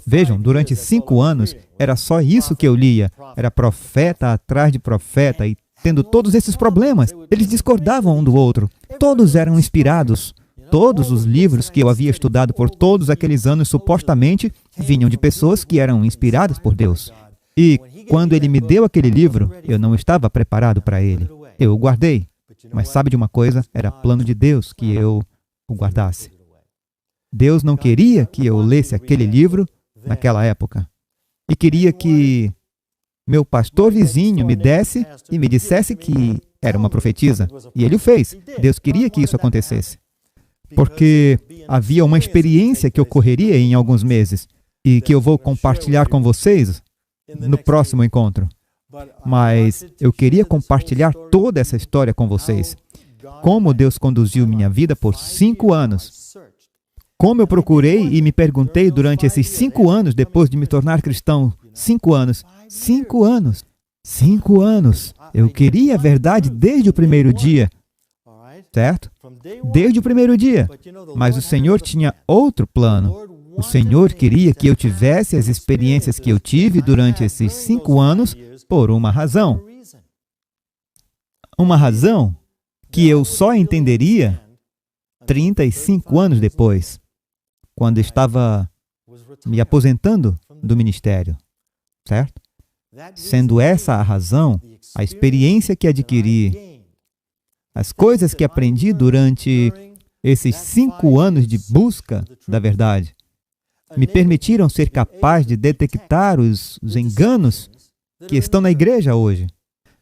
Vejam, durante 5 anos, era só isso que eu lia. Era profeta atrás de profeta e tendo todos esses problemas. Eles discordavam um do outro. Todos eram inspirados. Todos os livros que eu havia estudado por todos aqueles anos, supostamente, vinham de pessoas que eram inspiradas por Deus. E quando ele me deu aquele livro, eu não estava preparado para ele. Eu o guardei. Mas sabe de uma coisa? Era plano de Deus que eu o guardasse. Deus não queria que eu lesse aquele livro naquela época. E queria que meu pastor vizinho me desse e me dissesse que era uma profetisa. E ele o fez. Deus queria que isso acontecesse. Porque havia uma experiência que ocorreria em alguns meses e que eu vou compartilhar com vocês no próximo encontro. Mas eu queria compartilhar toda essa história com vocês. Como Deus conduziu minha vida por 5 anos. Como eu procurei e me perguntei durante esses 5 anos, depois de me tornar cristão. 5 anos. 5 anos. 5 anos. Eu queria a verdade desde o primeiro dia. Certo? Desde o primeiro dia. Mas o Senhor tinha outro plano. O Senhor queria que eu tivesse as experiências que eu tive durante esses 5 anos por uma razão. Uma razão que eu só entenderia 35 anos depois, quando estava me aposentando do ministério. Certo? Sendo essa a razão, a experiência que adquiri, as coisas que aprendi durante esses 5 anos de busca da verdade, me permitiram ser capaz de detectar os enganos que estão na igreja hoje.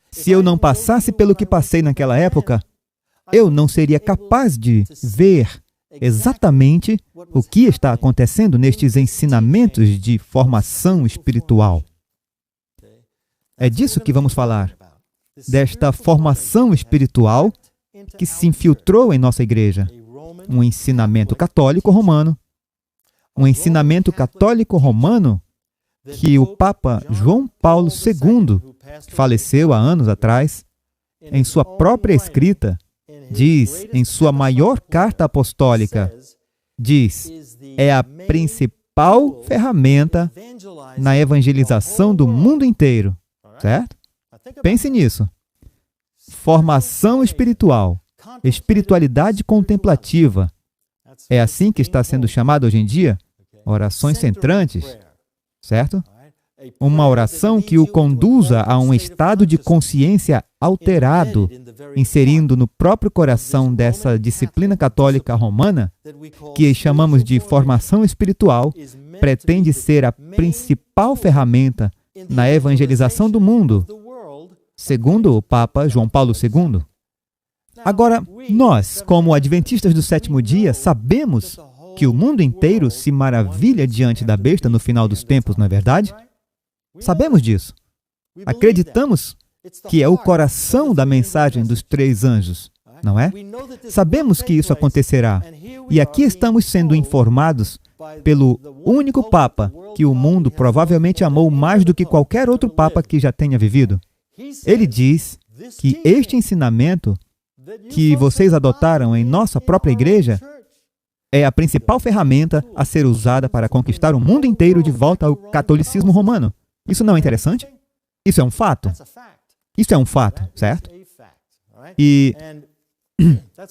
Se eu não passasse pelo que passei naquela época, eu não seria capaz de ver exatamente o que está acontecendo nestes ensinamentos de formação espiritual. É disso que vamos falar, desta formação espiritual que se infiltrou em nossa igreja. Um ensinamento católico romano. Um ensinamento católico romano que o Papa João Paulo II, que faleceu há anos atrás, em sua própria escrita, diz, em sua maior carta apostólica, diz, é a principal ferramenta na evangelização do mundo inteiro. Certo? Pense nisso. Formação espiritual, espiritualidade contemplativa. É assim que está sendo chamado hoje em dia? Orações centrantes. Certo? Uma oração que o conduza a um estado de consciência alterado, inserindo no próprio coração dessa disciplina católica romana, que chamamos de formação espiritual, pretende ser a principal ferramenta na evangelização do mundo, segundo o Papa João Paulo II. Agora, nós, como adventistas do 7º dia, sabemos que o mundo inteiro se maravilha diante da besta no final dos tempos, não é verdade? Sabemos disso. Acreditamos que é o coração da mensagem dos 3 anjos, não é? Sabemos que isso acontecerá. E aqui estamos sendo informados pelo único Papa que o mundo provavelmente amou mais do que qualquer outro Papa que já tenha vivido. Ele diz que este ensinamento que vocês adotaram em nossa própria igreja é a principal ferramenta a ser usada para conquistar o mundo inteiro de volta ao catolicismo romano. Isso não é interessante? Isso é um fato. Isso é um fato, certo? E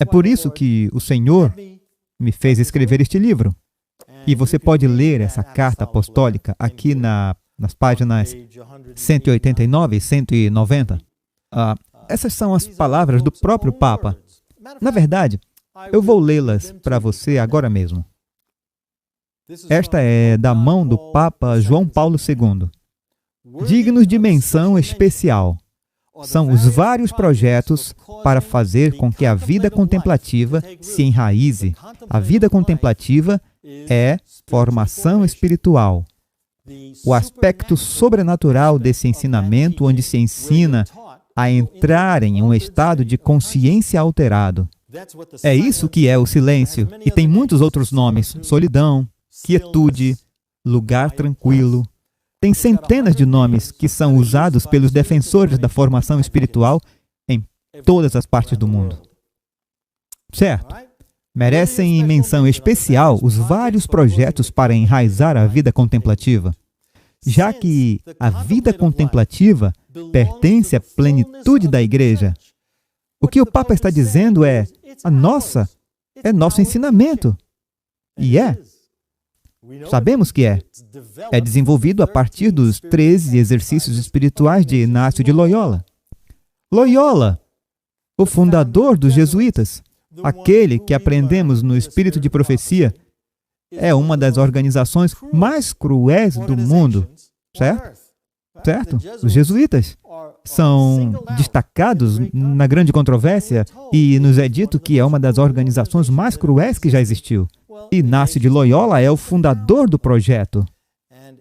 é por isso que o Senhor me fez escrever este livro. E você pode ler essa carta apostólica aqui nas páginas 189 e 190. Essas são as palavras do próprio Papa. Na verdade, eu vou lê-las para você agora mesmo. Esta é da mão do Papa João Paulo II. Dignos de menção especial são os vários projetos para fazer com que a vida contemplativa se enraize. A vida contemplativa é formação espiritual. O aspecto sobrenatural desse ensinamento, onde se ensina a entrar em um estado de consciência alterado. É isso que é o silêncio, e tem muitos outros nomes: solidão, quietude, lugar tranquilo. Tem centenas de nomes que são usados pelos defensores da formação espiritual em todas as partes do mundo. Certo? Merecem menção especial os vários projetos para enraizar a vida contemplativa, já que a vida contemplativa pertence à plenitude da Igreja. O que o Papa está dizendo é nosso ensinamento. E sabemos que é desenvolvido a partir dos 13 exercícios espirituais de Inácio de Loyola. Loyola, o fundador dos jesuítas, aquele que aprendemos no Espírito de Profecia, é uma das organizações mais cruéis do mundo, certo? Certo? Os jesuítas são destacados na grande controvérsia e nos é dito que é uma das organizações mais cruéis que já existiu. Inácio de Loyola é o fundador do projeto.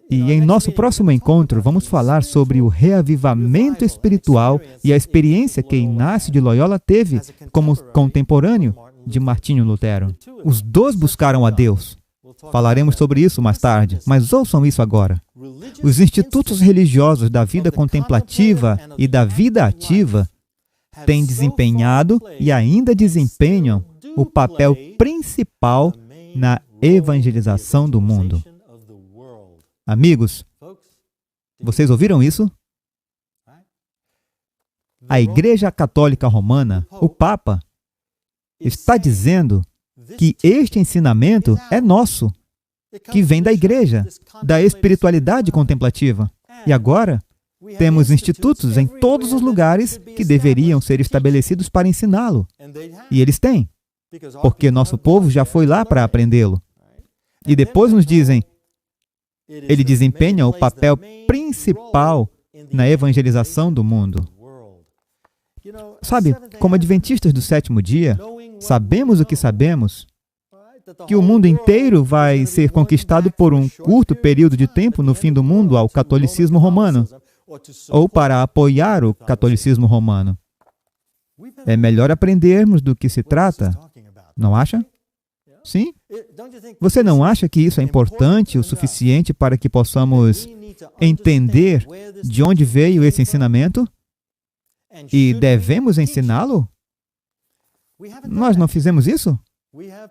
E em nosso próximo encontro, vamos falar sobre o reavivamento espiritual e a experiência que Inácio de Loyola teve como contemporâneo de Martinho Lutero. Os dois buscaram a Deus. Falaremos sobre isso mais tarde, mas ouçam isso agora. Os institutos religiosos da vida contemplativa e da vida ativa têm desempenhado e ainda desempenham o papel principal na evangelização do mundo. Amigos, vocês ouviram isso? A Igreja Católica Romana, o Papa, está dizendo que este ensinamento é nosso, que vem da Igreja, da espiritualidade contemplativa. E agora, temos institutos em todos os lugares que deveriam ser estabelecidos para ensiná-lo. E eles têm, porque nosso povo já foi lá para aprendê-lo. E depois nos dizem, ele desempenha o papel principal na evangelização do mundo. Sabe, como adventistas do sétimo dia, sabemos o que sabemos, que o mundo inteiro vai ser conquistado por um curto período de tempo no fim do mundo ao catolicismo romano, ou para apoiar o catolicismo romano. É melhor aprendermos do que se trata, não acha? Sim? Você não acha que isso é importante o suficiente para que possamos entender de onde veio esse ensinamento? E devemos ensiná-lo? Nós não fizemos isso?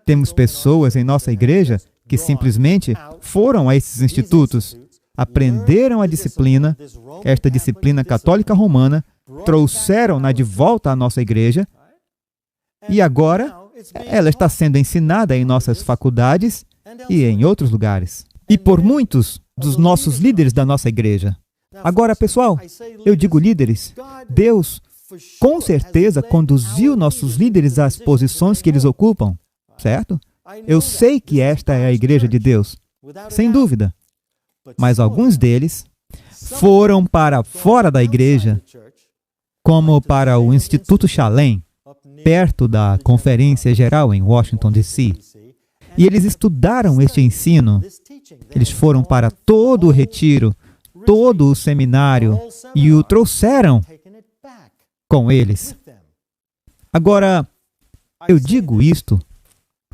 Temos pessoas em nossa igreja que simplesmente foram a esses institutos, aprenderam a disciplina, esta disciplina católica romana, trouxeram-na de volta à nossa igreja e agora ela está sendo ensinada em nossas faculdades e em outros lugares. E por muitos dos nossos líderes da nossa igreja. Agora, pessoal, eu digo líderes, Deus com certeza conduziu nossos líderes às posições que eles ocupam, certo? Eu sei que esta é a igreja de Deus, sem dúvida. Mas alguns deles foram para fora da igreja, como para o Instituto Shalem, perto da Conferência Geral em Washington, D.C. E eles estudaram este ensino. Eles foram para todo o retiro, todo o seminário e o trouxeram com eles. Agora, eu digo isto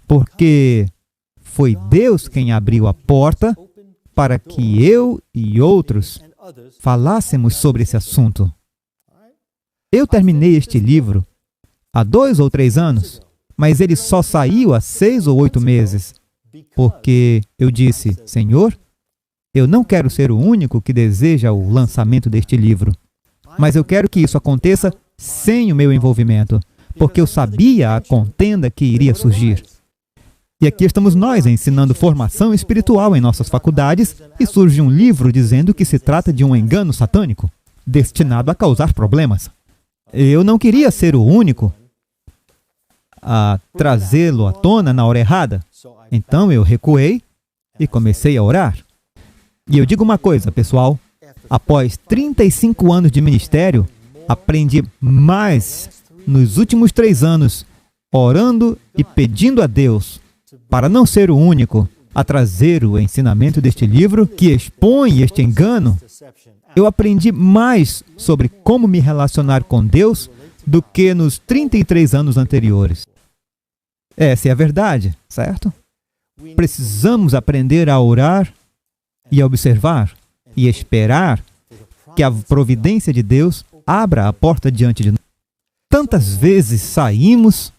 porque foi Deus quem abriu a porta para que eu e outros falássemos sobre esse assunto. Eu terminei este livro há 2 ou 3 anos, mas ele só saiu há 6 ou 8 meses, porque eu disse, Senhor, eu não quero ser o único que deseja o lançamento deste livro, mas eu quero que isso aconteça sem o meu envolvimento, porque eu sabia a contenda que iria surgir. E aqui estamos nós ensinando formação espiritual em nossas faculdades e surge um livro dizendo que se trata de um engano satânico, destinado a causar problemas. Eu não queria ser o único a trazê-lo à tona na hora errada. Então eu recuei e comecei a orar. E eu digo uma coisa, pessoal, após 35 anos de ministério, aprendi mais nos últimos 3 anos, orando e pedindo a Deus para não ser o único a trazer o ensinamento deste livro que expõe este engano. Eu aprendi mais sobre como me relacionar com Deus do que nos 33 anos anteriores. Essa é a verdade, certo? Precisamos aprender a orar e a observar e esperar que a providência de Deus abra a porta diante de nós. Tantas vezes saímos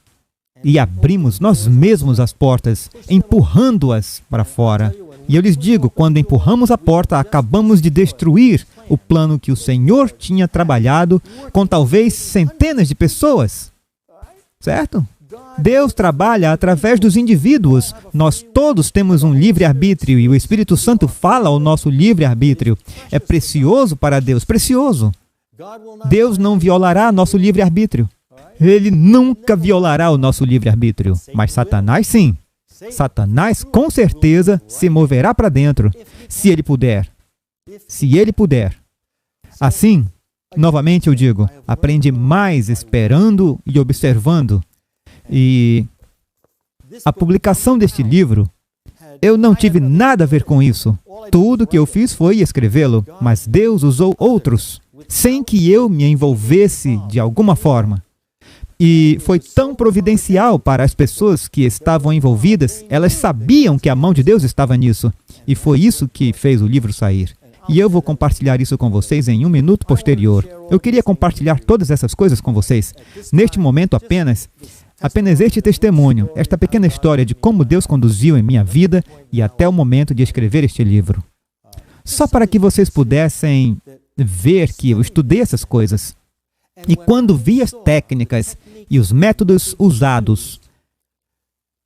e abrimos nós mesmos as portas, empurrando-as para fora. E eu lhes digo, quando empurramos a porta, acabamos de destruir o plano que o Senhor tinha trabalhado com talvez centenas de pessoas. Certo? Deus trabalha através dos indivíduos. Nós todos temos um livre-arbítrio e o Espírito Santo fala ao nosso livre-arbítrio. É precioso para Deus, precioso. Deus não violará nosso livre-arbítrio. Ele nunca violará o nosso livre-arbítrio. Mas Satanás, sim. Satanás, com certeza, se moverá para dentro, se ele puder. Se ele puder. Assim, novamente eu digo, aprende mais esperando e observando. E a publicação deste livro, eu não tive nada a ver com isso. Tudo que eu fiz foi escrevê-lo, mas Deus usou outros, sem que eu me envolvesse de alguma forma. E foi tão providencial para as pessoas que estavam envolvidas, elas sabiam que a mão de Deus estava nisso. E foi isso que fez o livro sair. E eu vou compartilhar isso com vocês em um minuto posterior. Eu queria compartilhar todas essas coisas com vocês. Neste momento apenas este testemunho, esta pequena história de como Deus conduziu em minha vida e até o momento de escrever este livro. Só para que vocês pudessem ver que eu estudei essas coisas. E quando vi as técnicas e os métodos usados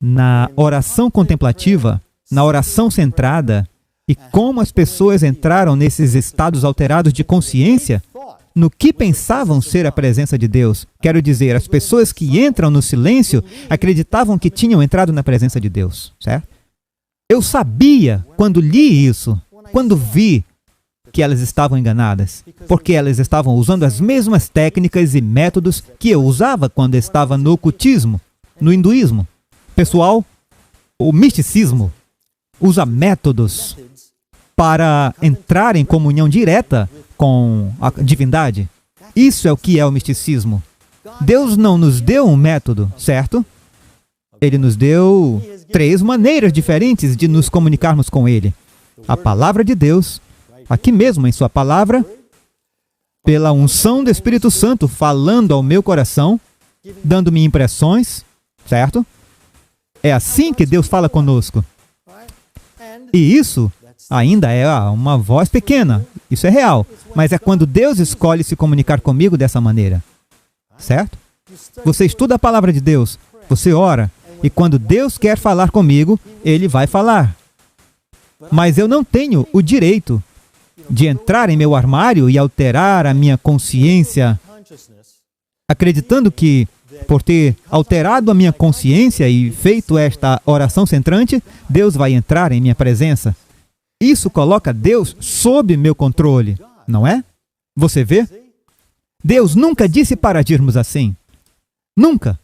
na oração contemplativa, na oração centrada, e como as pessoas entraram nesses estados alterados de consciência, no que pensavam ser a presença de Deus. Quero dizer, as pessoas que entram no silêncio acreditavam que tinham entrado na presença de Deus, certo? Eu sabia, quando li isso, quando vi que elas estavam enganadas, porque elas estavam usando as mesmas técnicas e métodos que eu usava quando estava no ocultismo, no hinduísmo. Pessoal, o misticismo usa métodos para entrar em comunhão direta com a divindade. Isso é o que é o misticismo. Deus não nos deu um método, certo? Ele nos deu 3 maneiras diferentes de nos comunicarmos com Ele. A palavra de Deus, aqui mesmo em sua palavra, pela unção do Espírito Santo falando ao meu coração, dando-me impressões, certo? É assim que Deus fala conosco. E isso ainda é uma voz pequena, isso é real, mas é quando Deus escolhe se comunicar comigo dessa maneira, certo? Você estuda a palavra de Deus, você ora, e quando Deus quer falar comigo, Ele vai falar. Mas eu não tenho o direito de entrar em meu armário e alterar a minha consciência, acreditando que, por ter alterado a minha consciência e feito esta oração centrante, Deus vai entrar em minha presença. Isso coloca Deus sob meu controle, não é? Você vê? Deus nunca disse para agirmos assim. Nunca.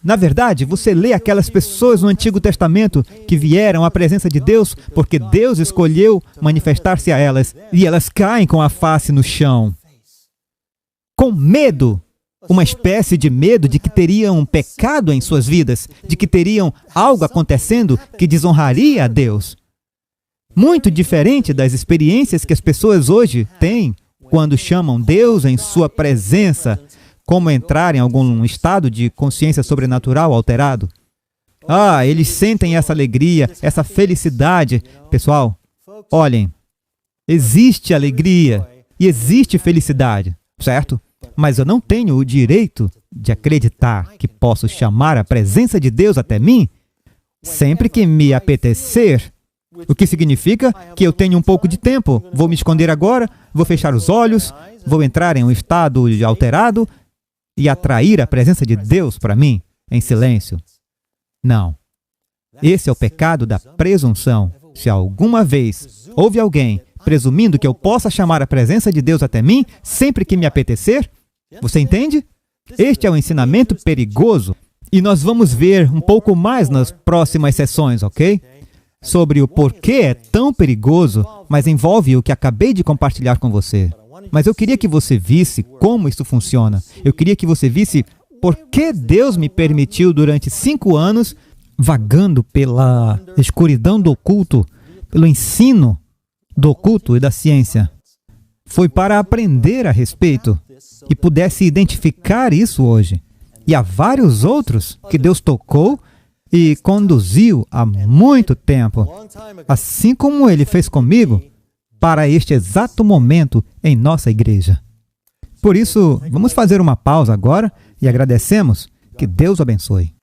Na verdade, você lê aquelas pessoas no Antigo Testamento que vieram à presença de Deus porque Deus escolheu manifestar-se a elas e elas caem com a face no chão, com medo, uma espécie de medo de que teriam um pecado em suas vidas, de que teriam algo acontecendo que desonraria a Deus. Muito diferente das experiências que as pessoas hoje têm quando chamam Deus em sua presença, como entrar em algum estado de consciência sobrenatural alterado. Eles sentem essa alegria, essa felicidade. Pessoal, olhem, existe alegria e existe felicidade, certo? Mas eu não tenho o direito de acreditar que posso chamar a presença de Deus até mim sempre que me apetecer. O que significa que eu tenho um pouco de tempo. Vou me esconder agora, vou fechar os olhos, vou entrar em um estado alterado e atrair a presença de Deus para mim em silêncio. Não. Esse é o pecado da presunção. Se alguma vez houve alguém presumindo que eu possa chamar a presença de Deus até mim sempre que me apetecer, você entende? Este é um ensinamento perigoso e nós vamos ver um pouco mais nas próximas sessões, ok? Sobre o porquê é tão perigoso, mas envolve o que acabei de compartilhar com você. Mas eu queria que você visse como isso funciona. Eu queria que você visse por que Deus me permitiu durante 5 anos vagando pela escuridão do oculto, pelo ensino do oculto e da ciência. Foi para aprender a respeito e pudesse identificar isso hoje. E há vários outros que Deus tocou e conduziu há muito tempo, assim como Ele fez comigo, para este exato momento em nossa igreja. Por isso, vamos fazer uma pausa agora e agradecemos. Que Deus o abençoe.